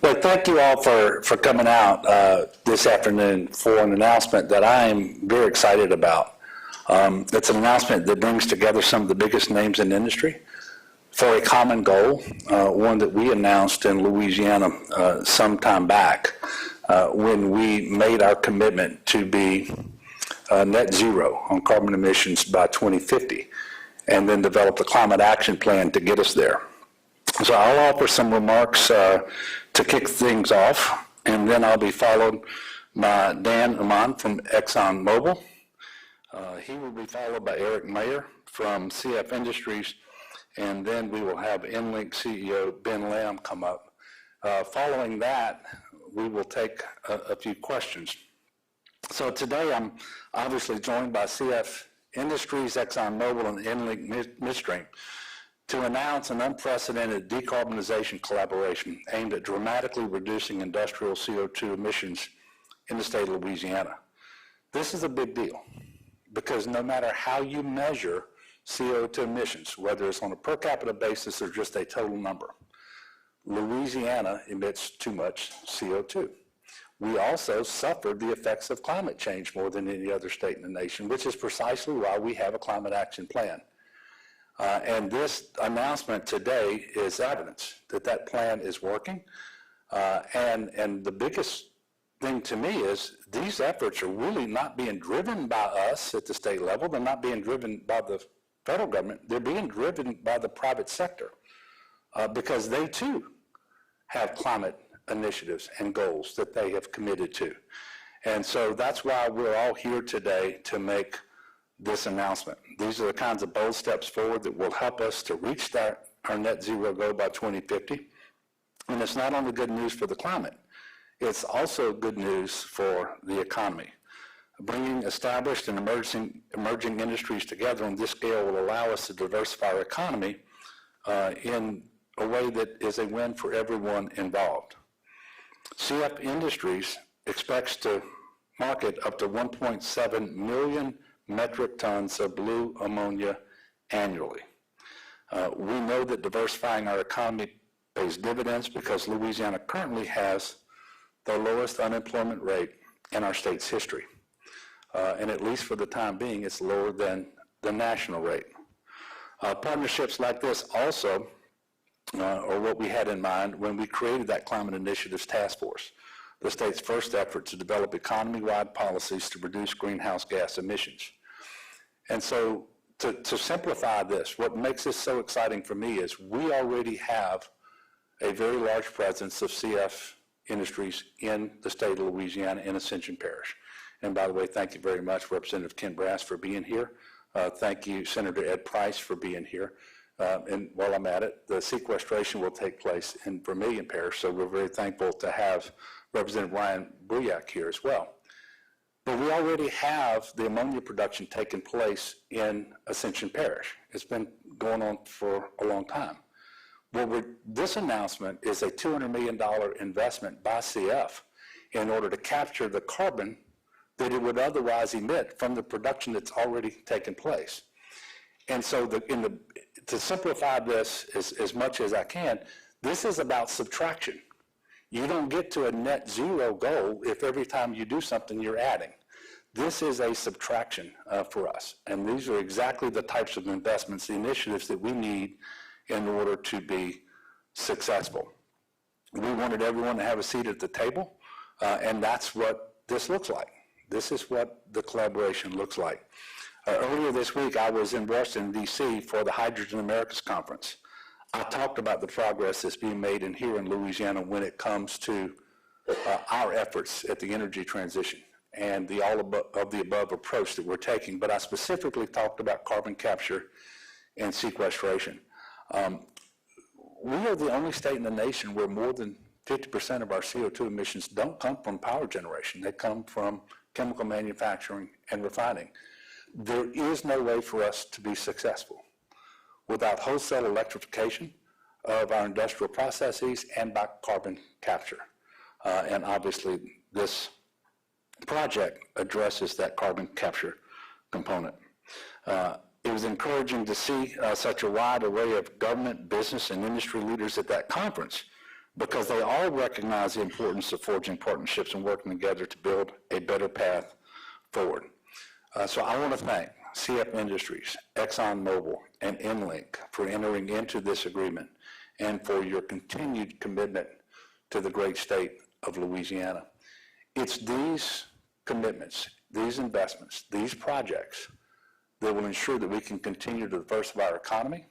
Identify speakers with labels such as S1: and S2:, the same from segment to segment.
S1: But thank you all for coming out this afternoon for an announcement that I am very excited about. It's an announcement that brings together some of the biggest names in the industry for a common goal, one that we announced in Louisiana some time back when we made our commitment to be net zero on carbon emissions by 2050, and then developed a climate action plan to get us there. So I'll offer some remarks to kick things off, and then I'll be followed by Dan Amon from ExxonMobil. He will be followed by Eric Mayer from CF Industries, and then we will have EnLink CEO Ben Lamb come up. Following that, we will take a few questions. So today I'm obviously joined by CF Industries, ExxonMobil, and EnLink Midstream to announce an unprecedented decarbonization collaboration aimed at dramatically reducing industrial CO2 emissions in the state of Louisiana. This is a big deal because no matter how you measure CO2 emissions, whether it's on a per capita basis or just a total number, Louisiana emits too much CO2. We also suffered the effects of climate change more than any other state in the nation, which is precisely why we have a climate action plan. And this announcement today is evidence that that plan is working. And the biggest thing to me is these efforts are really not being driven by us at the state level. They're not being driven by the federal government. They're being driven by the private sector because they too have climate initiatives and goals that they have committed to. And so that's why we're all here today to make this announcement. These are the kinds of bold steps forward that will help us to reach our net zero goal by 2050. And it's not only good news for the climate, it's also good news for the economy. Bringing established and emerging industries together on this scale will allow us to diversify our economy in a way that is a win for everyone involved. CF Industries expects to market up to 1.7 million metric tons of blue ammonia annually. We know that diversifying our economy pays dividends because Louisiana currently has the lowest unemployment rate in our state's history. And at least for the time being, it's lower than the national rate. Partnerships like this also are what we had in mind when we created that Climate Initiatives Task Force, the state's first effort to develop economy-wide policies to reduce greenhouse gas emissions. And so to simplify this, what makes this so exciting for me is we already have a very large presence of CF Industries in the state of Louisiana in Ascension Parish. And by the way, thank you very much, Representative Ken Brass, for being here. Thank you, Senator Ed Price, for being here. And while I'm at it, the sequestration will take place in Vermilion Parish, so we're very thankful to have Representative Ryan Bouyak here as well. But we already have the ammonia production taking place in Ascension Parish. It's been going on for a long time. Well, this announcement is a $200 million investment by CF in order to capture the carbon that it would otherwise emit from the production that's already taken place. And so to simplify this as much as I can, this is about subtraction. You don't get to a net zero goal if every time you do something you're adding. This is a subtraction for us. And these are exactly the types of investments, the initiatives that we need in order to be successful. We wanted everyone to have a seat at the table, and that's what this looks like. This is what the collaboration looks like. Earlier this week, I was in Washington, D.C. for the Hydrogen Americas Conference. I talked about the progress that's being made here in Louisiana when it comes to our efforts at the energy transition and the all of the above approach that we're taking, but I specifically talked about carbon capture and sequestration. We are the only state in the nation where more than 50% of our CO2 emissions don't come from power generation. They come from chemical manufacturing and refining. There is no way for us to be successful without wholesale electrification of our industrial processes and by carbon capture. And obviously this project addresses that carbon capture component. It was encouraging to see such a wide array of government, business, and industry leaders at that conference because they all recognize the importance of forging partnerships and working together to build a better path forward. So I want to thank CF Industries, ExxonMobil, and EnLink for entering into this agreement and for your continued commitment to the great state of Louisiana. It's these commitments, these investments, these projects that will ensure that we can continue to diversify our economy,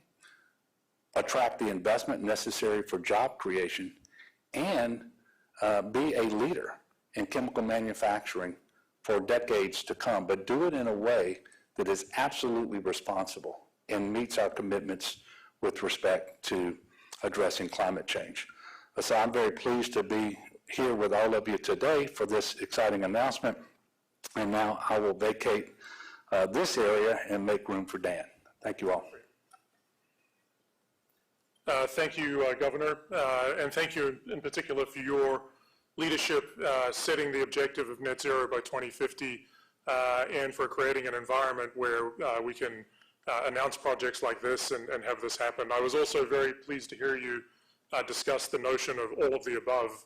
S1: attract the investment necessary for job creation, and be a leader in chemical manufacturing for decades to come, but do it in a way that is absolutely responsible and meets our commitments with respect to addressing climate change. So I'm very pleased to be here with all of you today for this exciting announcement. And now I will vacate this area and make room for Dan. Thank you all.
S2: Thank you, Governor, and thank you in particular for your leadership setting the objective of net zero by 2050 and for creating an environment where we can announce projects like this and have this happen. I was also very pleased to hear you discuss the notion of all of the above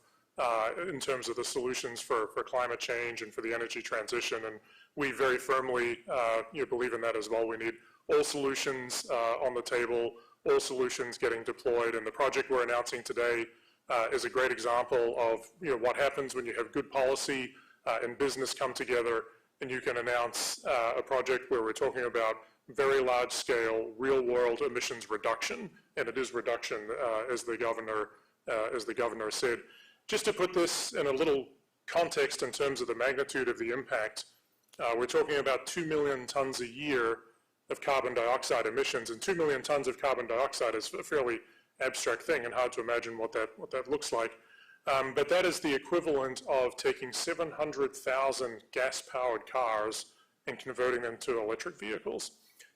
S2: in terms of the solutions for climate change and for the energy transition, and we very firmly believe in that as well. We need all solutions on the table, all solutions getting deployed, and the project we're announcing today is a great example of what happens when you have good policy and business come together, and you can announce a project where we're talking about very large scale, real world emissions reduction, and it is reduction as the governor said. Just to put this in a little context in terms of the magnitude of the impact, we're talking about 2 million tons a year of carbon dioxide emissions, and 2 million tons of carbon dioxide is a fairly abstract thing and hard to imagine what that looks like. But that is the equivalent of taking 700,000 gas-powered cars and converting them to electric vehicles.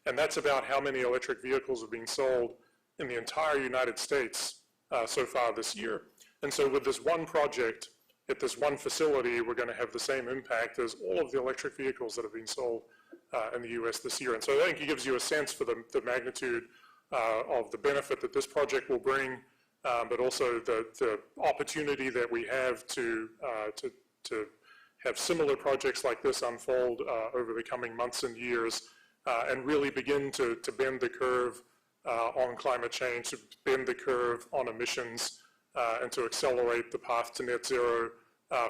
S2: And that's about how many electric vehicles are being sold in the entire United States so far this year. And so with this one project, at this one facility, we're going to have the same impact as all of the electric vehicles that have been sold in the U.S. this year. And so I think it gives you a sense for the magnitude of the benefit that this project will bring, but also the opportunity that we have to have similar projects like this unfold over the coming months and years, and really begin to bend the curve on climate change, to bend the curve on emissions, and to accelerate the path to net zero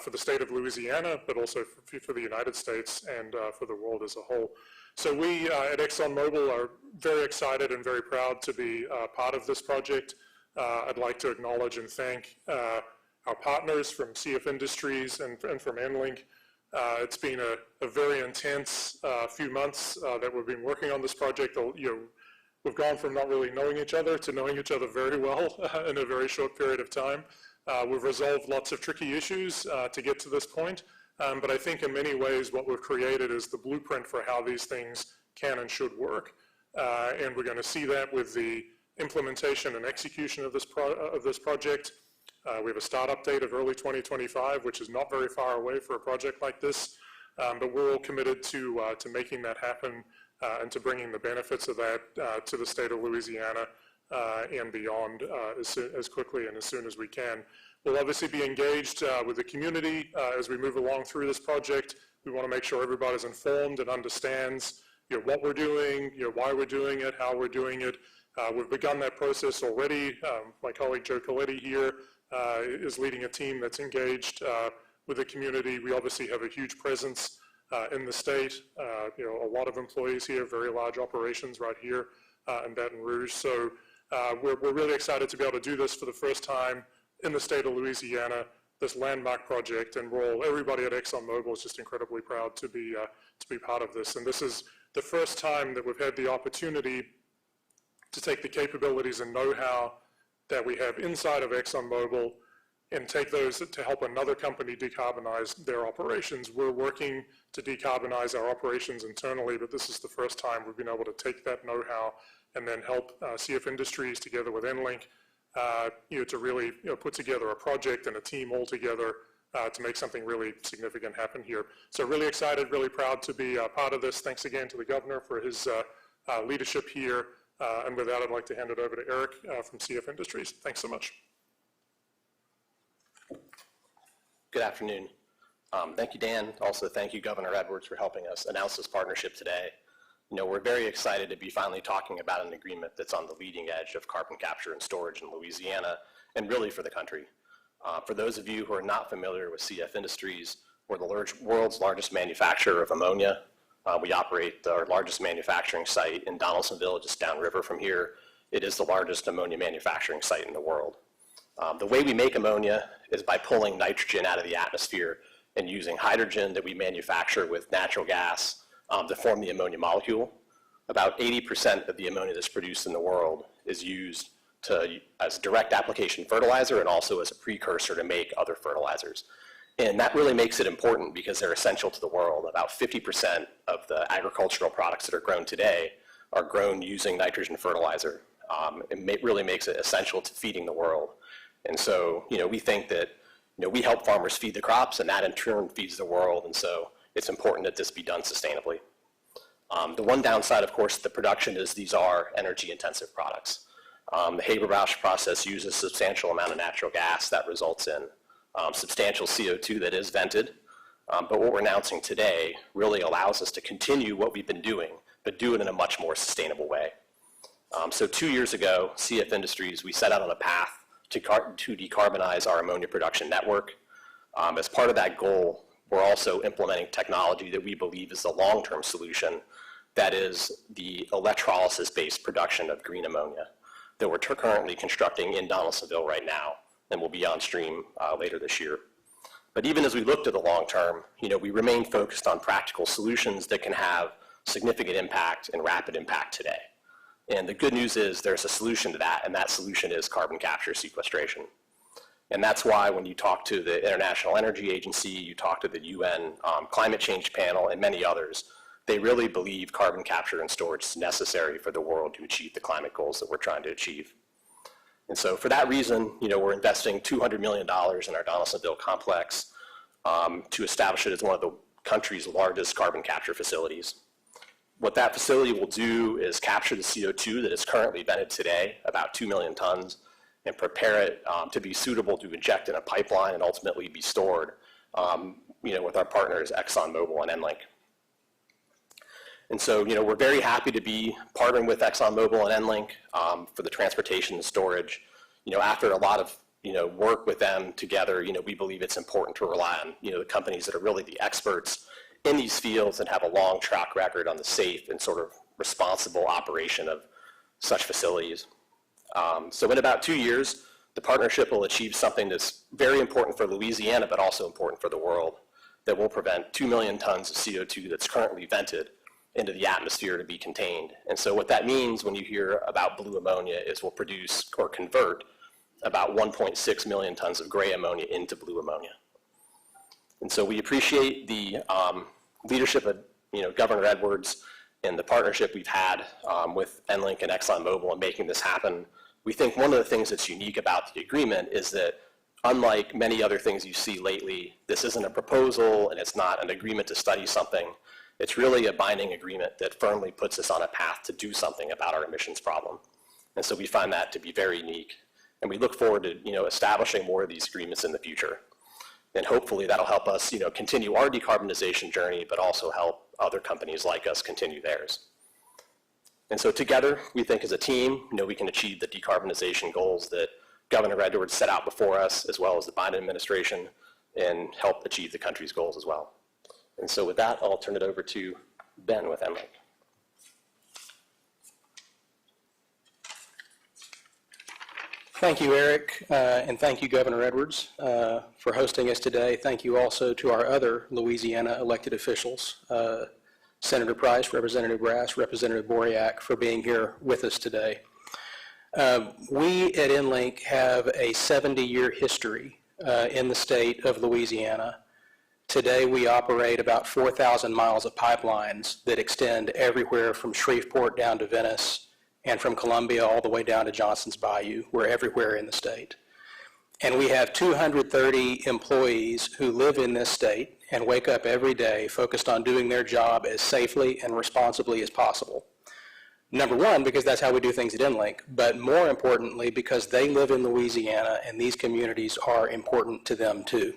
S2: for the state of Louisiana, but also for the United States and for the world as a whole. So we at ExxonMobil are very excited and very proud to be part of this project. I'd like to acknowledge and thank our partners from CF Industries and from EnLink. It's been a very intense few months that we've been working on this project. We've gone from not really knowing each other to knowing each other very well in a very short period of time. We've resolved lots of tricky issues to get to this point, but I think in many ways what we've created is the blueprint for how these things can and should work. And we're going to see that with the implementation and execution of this project. We have a startup date of early 2025, which is not very far away for a project like this, but we're all committed to making that happen and to bringing the benefits of that to the state of Louisiana and beyond as quickly and as soon as we can. We'll obviously be engaged with the community as we move along through this project. We want to make sure everybody's informed and understands what we're doing, why we're doing it, how we're doing it. We've begun that process already. My colleague Joe Coletti here is leading a team that's engaged with the community. We obviously have a huge presence in the state, a lot of employees here, very large operations right here in Baton Rouge. So we're really excited to be able to do this for the first time in the state of Louisiana, this landmark project, and everybody at ExxonMobil is just incredibly proud to be part of this. And this is the first time that we've had the opportunity to take the capabilities and know-how that we have inside of ExxonMobil and take those to help another company decarbonize their operations. We're working to decarbonize our operations internally, but this is the first time we've been able to take that know-how and then help CF Industries together with EnLink to really put together a project and a team all together to make something really significant happen here. So really excited, really proud to be part of this. Thanks again to the governor for his leadership here. And with that, I'd like to hand it over to Eric from CF Industries. Thanks so much.
S3: Good afternoon. Thank you, Dan. Also, thank you, Governor Edwards, for helping us announce this partnership today. You know, we're very excited to be finally talking about an agreement that's on the leading edge of carbon capture and storage in Louisiana, and really for the country. For those of you who are not familiar with CF Industries, we're the world's largest manufacturer of ammonia. We operate our largest manufacturing site in Donaldsonville, just downriver from here. It is the largest ammonia manufacturing site in the world. The way we make ammonia is by pulling nitrogen out of the atmosphere and using hydrogen that we manufacture with natural gas to form the ammonia molecule. About 80% of the ammonia that's produced in the world is used as direct application fertilizer and also as a precursor to make other fertilizers. And that really makes it important because they're essential to the world. About 50% of the agricultural products that are grown today are grown using nitrogen fertilizer. It really makes it essential to feeding the world. And so, you know, we think that, you know, we help farmers feed the crops, and that in turn feeds the world. And so it's important that this be done sustainably. The one downside, of course, the production is these are energy-intensive products. The Haber-Bosch process uses a substantial amount of natural gas that results in substantial CO2 that is vented. But what we're announcing today really allows us to continue what we've been doing, but do it in a much more sustainable way. So 2 years ago, CF Industries, we set out on a path to decarbonize our ammonia production network. As part of that goal, we're also implementing technology that we believe is the long-term solution, that is the electrolysis-based production of green ammonia that we're currently constructing in Donaldsonville right now, and will be on stream later this year. But even as we look to the long term, you know, we remain focused on practical solutions that can have significant impact and rapid impact today. And the good news is there's a solution to that, and that solution is carbon capture sequestration. And that's why when you talk to the International Energy Agency, you talk to the UN Climate Change Panel, and many others, they really believe carbon capture and storage is necessary for the world to achieve the climate goals that we're trying to achieve. And so for that reason, you know, we're investing $200 million in our Donaldsonville complex to establish it as one of the country's largest carbon capture facilities. What that facility will do is capture the CO2 that is currently vented today, about 2 million tons, and prepare it to be suitable to inject in a pipeline and ultimately be stored, you know, with our partners ExxonMobil and EnLink. And so, you know, we're very happy to be partnering with ExxonMobil and EnLink for the transportation and storage. You know, after a lot of, you know, work with them together, you know, we believe it's important to rely on, you know, the companies that are really the experts in these fields and have a long track record on the safe and sort of responsible operation of such facilities. So in about 2 years, the partnership will achieve something that's very important for Louisiana, but also important for the world, that will prevent 2 million tons of CO2 that's currently vented into the atmosphere to be contained. And so what that means when you hear about blue ammonia is we'll produce or convert about 1.6 million tons of gray ammonia into blue ammonia. And so we appreciate the leadership of, you know, Governor Edwards and the partnership we've had with EnLink and ExxonMobil in making this happen. We think one of the things that's unique about the agreement is that unlike many other things you see lately, this isn't a proposal and it's not an agreement to study something. It's really a binding agreement that firmly puts us on a path to do something about our emissions problem. And so we find that to be very unique. And we look forward to, you know, establishing more of these agreements in the future. And hopefully that'll help us, you know, continue our decarbonization journey, but also help other companies like us continue theirs. And so together, we think as a team, you know, we can achieve the decarbonization goals that Governor Edwards set out before us, as well as the Biden administration, and help achieve the country's goals as well. And so with that, I'll turn it over to Ben with EnLink.
S4: Thank you, Eric, and thank you, Governor Edwards, for hosting us today. Thank you also to our other Louisiana elected officials, Senator Price, Representative Grass, Representative Boriak, for being here with us today. We at EnLink have a 70-year history in the state of Louisiana. Today, we operate about 4,000 miles of pipelines that extend everywhere from Shreveport down to Venice and from Columbia all the way down to Johnson's Bayou. We're everywhere in the state. And we have 230 employees who live in this state and wake up every day focused on doing their job as safely and responsibly as possible. Number one, because that's how we do things at EnLink, but more importantly, because they live in Louisiana and these communities are important to them too.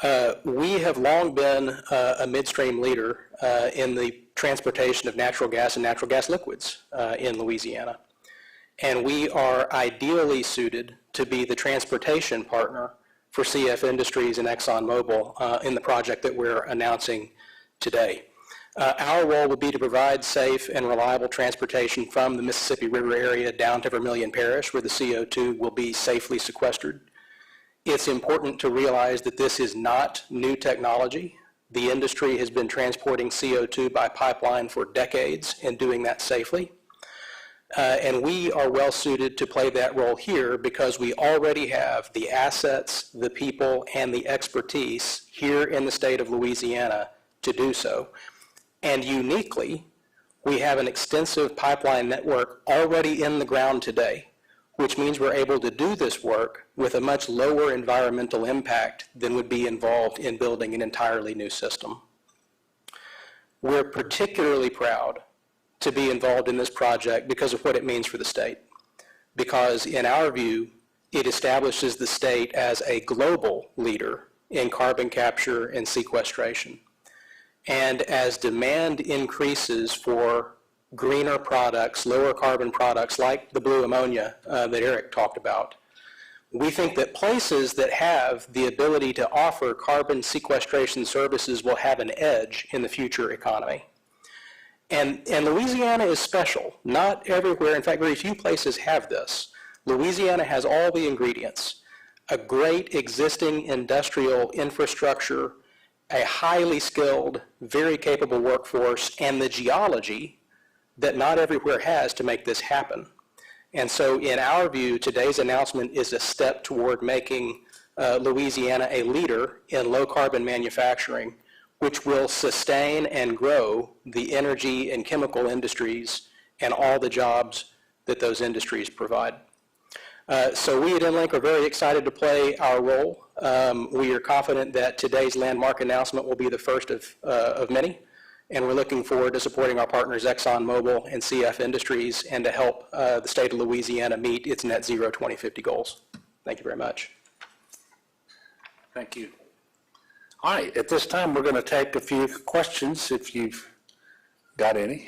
S4: We have long been a midstream leader in the transportation of natural gas and natural gas liquids in Louisiana. And we are ideally suited to be the transportation partner for CF Industries and ExxonMobil in the project that we're announcing today. Our role will be to provide safe and reliable transportation from the Mississippi River area down to Vermilion Parish, where the CO2 will be safely sequestered. It's important to realize that this is not new technology. The industry has been transporting CO2 by pipeline for decades and doing that safely. And we are well suited to play that role here because we already have the assets, the people, and the expertise here in the state of Louisiana to do so. And uniquely, we have an extensive pipeline network already in the ground today, which means we're able to do this work with a much lower environmental impact than would be involved in building an entirely new system. We're particularly proud to be involved in this project because of what it means for the state. Because in our view, it establishes the state as a global leader in carbon capture and sequestration. And as demand increases for greener products, lower carbon products like the blue ammonia that Eric talked about, we think that places that have the ability to offer carbon sequestration services will have an edge in the future economy. And Louisiana is special. Not everywhere, in fact, very few places have this. Louisiana has all the ingredients: a great existing industrial infrastructure, a highly skilled, very capable workforce, and the geology that not everywhere has to make this happen. And so in our view, today's announcement is a step toward making Louisiana a leader in low carbon manufacturing, which will sustain and grow the energy and chemical industries and all the jobs that those industries provide. So we at EnLink are very excited to play our role. We are confident that today's landmark announcement will be the first of many, and we're looking forward to supporting our partners ExxonMobil and CF Industries and to help the state of Louisiana meet its net zero 2050 goals. Thank you very much.
S1: Thank you. All right, at this time, we're going to take a few questions if you've got any.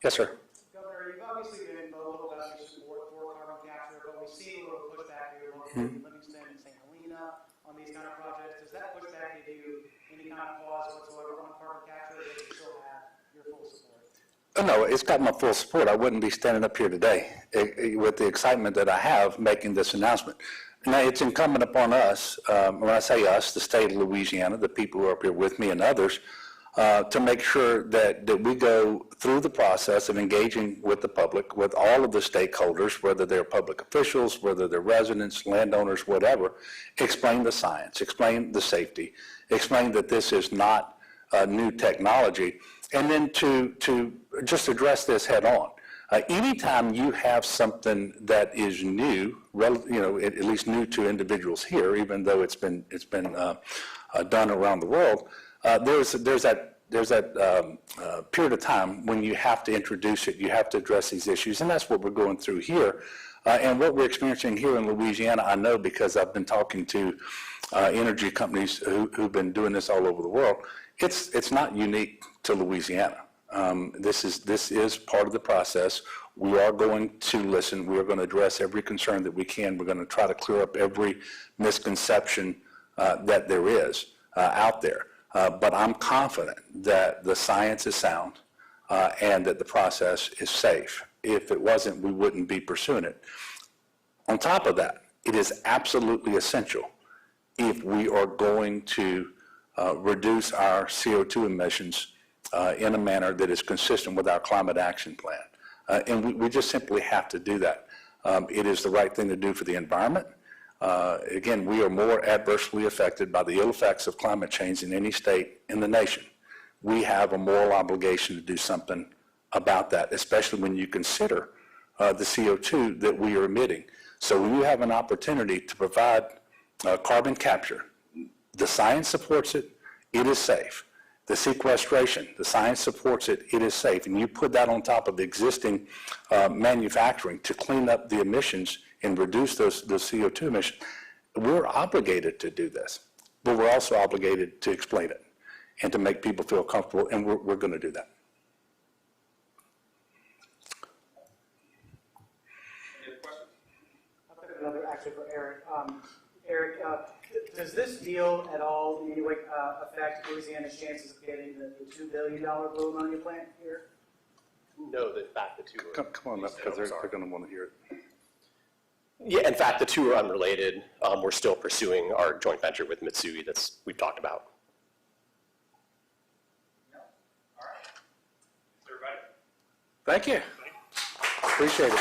S1: Yes, sir.
S5: Governor, you've obviously been vocal about your support for carbon capture, but we see a little pushback here locally in Livingston and St. Helena on these kind of projects. Does that pushback give you any kind of pause whatsoever on carbon capture, or do you still have your full support?
S1: Oh, no, it's got my full support. I wouldn't be standing up here today with the excitement that I have making this announcement. Now, it's incumbent upon us, when I say us, the state of Louisiana, the people who are up here with me and others, to make sure that we go through the process of engaging with the public, with all of the stakeholders, whether they're public officials, whether they're residents, landowners, whatever, explain the science, explain the safety, explain that this is not new technology, and then to just address this head on. Anytime you have something that is new, at least new to individuals here, even though it's been done around the world, there's that period of time when you have to introduce it, you have to address these issues, and that's what we're going through here. And what we're experiencing here in Louisiana, I know because I've been talking to energy companies who've been doing this all over the world. It's not unique to Louisiana. This is part of the process. We are going to listen. We are going to address every concern that we can. We're going to try to clear up every misconception that there is out there. But I'm confident that the science is sound and that the process is safe. If it wasn't, we wouldn't be pursuing it. On top of that, it is absolutely essential if we are going to reduce our CO2 emissions in a manner that is consistent with our climate action plan. And we just simply have to do that. It is the right thing to do for the environment. Again, we are more adversely affected by the ill effects of climate change than any state in the nation. We have a moral obligation to do something about that, especially when you consider the CO2 that we are emitting. So when you have an opportunity to provide carbon capture, the science supports it, it is safe. The sequestration, the science supports it, it is safe. And you put that on top of existing manufacturing to clean up the emissions and reduce those CO2 emissions, we're obligated to do this. but we're also obligated to explain it and to make people feel comfortable, and we're going to do that.
S5: I've got another actually for Eric. Eric, does this deal at all in any way affect Louisiana's chances of getting the $2 billion blue ammonia plant here?
S3: No, in fact, the two are.
S1: Come on up, because they're going to want to hear it.
S3: Yeah, in fact, the two are unrelated. We're still pursuing our joint venture with Mitsui we've talked about.
S1: Thank you. Appreciate it.